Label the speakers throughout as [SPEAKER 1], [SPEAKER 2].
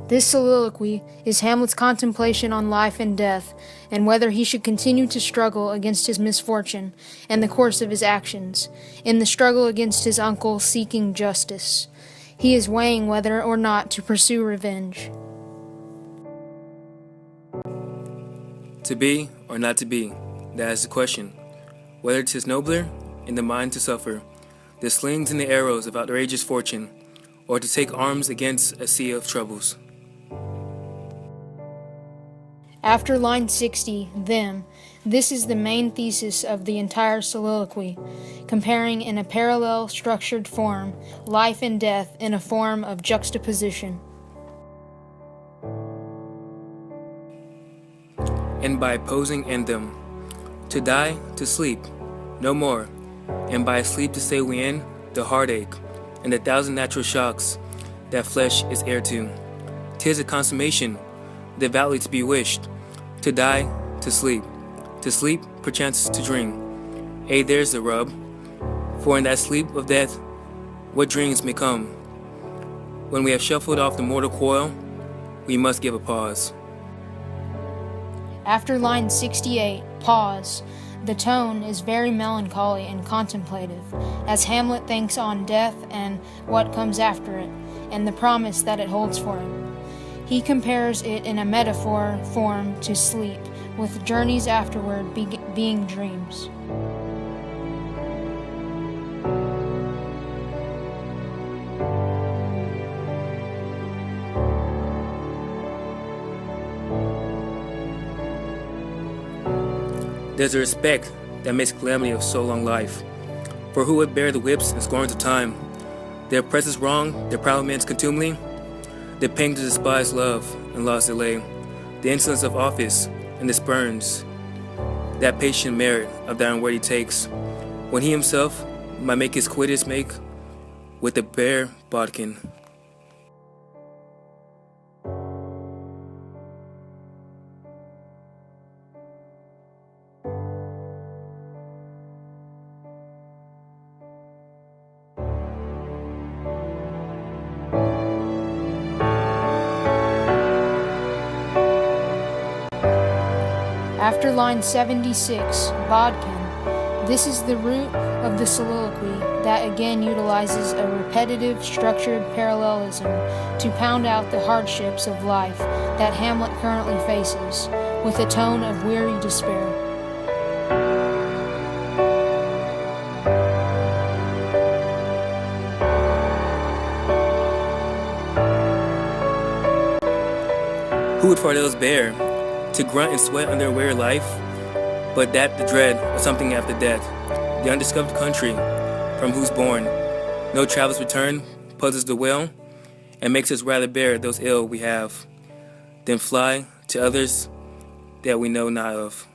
[SPEAKER 1] This soliloquy is Hamlet's contemplation on life and death, and whether he should continue to struggle against his misfortune and the course of his actions, in the struggle against his uncle seeking justice. He is weighing whether or not to pursue revenge.
[SPEAKER 2] To be or not to be, that is the question. Whether 'tis nobler in the mind to suffer the slings and the arrows of outrageous fortune, or to take arms against a sea of troubles.
[SPEAKER 1] After line 60, them, this is the main thesis of the entire soliloquy, comparing in a parallel structured form life and death in a form of juxtaposition.
[SPEAKER 2] And by posing in them, to die, to sleep, no more, and by sleep to say we end the heartache and the thousand natural shocks that flesh is heir to. 'Tis a consummation, devoutly to be wished, to die, to sleep perchance to dream. There's the rub, for in that sleep of death, what dreams may come. When we have shuffled off the mortal coil, we must give a pause.
[SPEAKER 1] After line 68, pause, the tone is very melancholy and contemplative, as Hamlet thinks on death and what comes after it, and the promise that it holds for him. He compares it in a metaphor form to sleep, with journeys afterward being dreams.
[SPEAKER 2] There's a respect that makes calamity of so long life. For who would bear the whips and scorns of time? Their oppressors wrong, their proud men's contumely, the pain to despise love and loss delay, the insolence of office and the spurns, that patient merit of that unworthy takes, when he himself might make his quittance make with the bare bodkin.
[SPEAKER 1] After line 76, bodkin, this is the root of the soliloquy that again utilizes a repetitive, structured parallelism to pound out the hardships of life that Hamlet currently faces, with a tone of weary despair.
[SPEAKER 2] Who would for those bear, to grunt and sweat under a weary life, but that the dread of something after death, the undiscovered country from whose bourne no travelers return, puzzles the will, and makes us rather bear those ill we have, than fly to others that we know not of.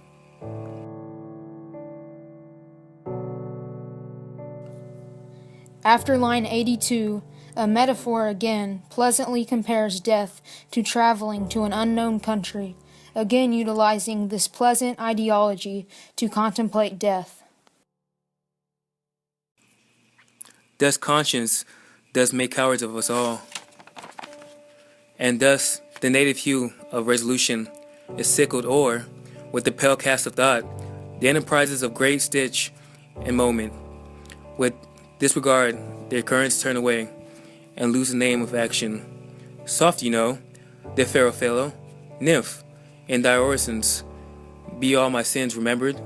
[SPEAKER 1] After line 82, a metaphor again pleasantly compares death to traveling to an unknown country, again utilizing this pleasant ideology to contemplate death.
[SPEAKER 2] Thus conscience does make cowards of us all, and thus the native hue of resolution is sickled o'er with the pale cast of thought, the enterprises of great stitch and moment. With disregard, their currents turn away and lose the name of action. Soft, you know, the fair fellow, nymph, in thy orisons, be all my sins remembered.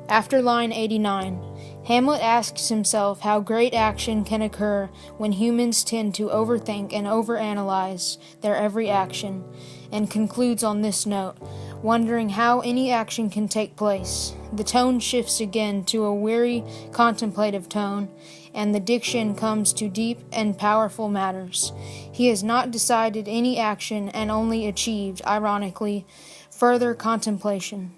[SPEAKER 1] After line 89, Hamlet asks himself how great action can occur when humans tend to overthink and overanalyze their every action, and concludes on this note, wondering how any action can take place. The tone shifts again to a weary, contemplative tone, and the diction comes to deep and powerful matters. He has not decided any action and only achieved, ironically, further contemplation.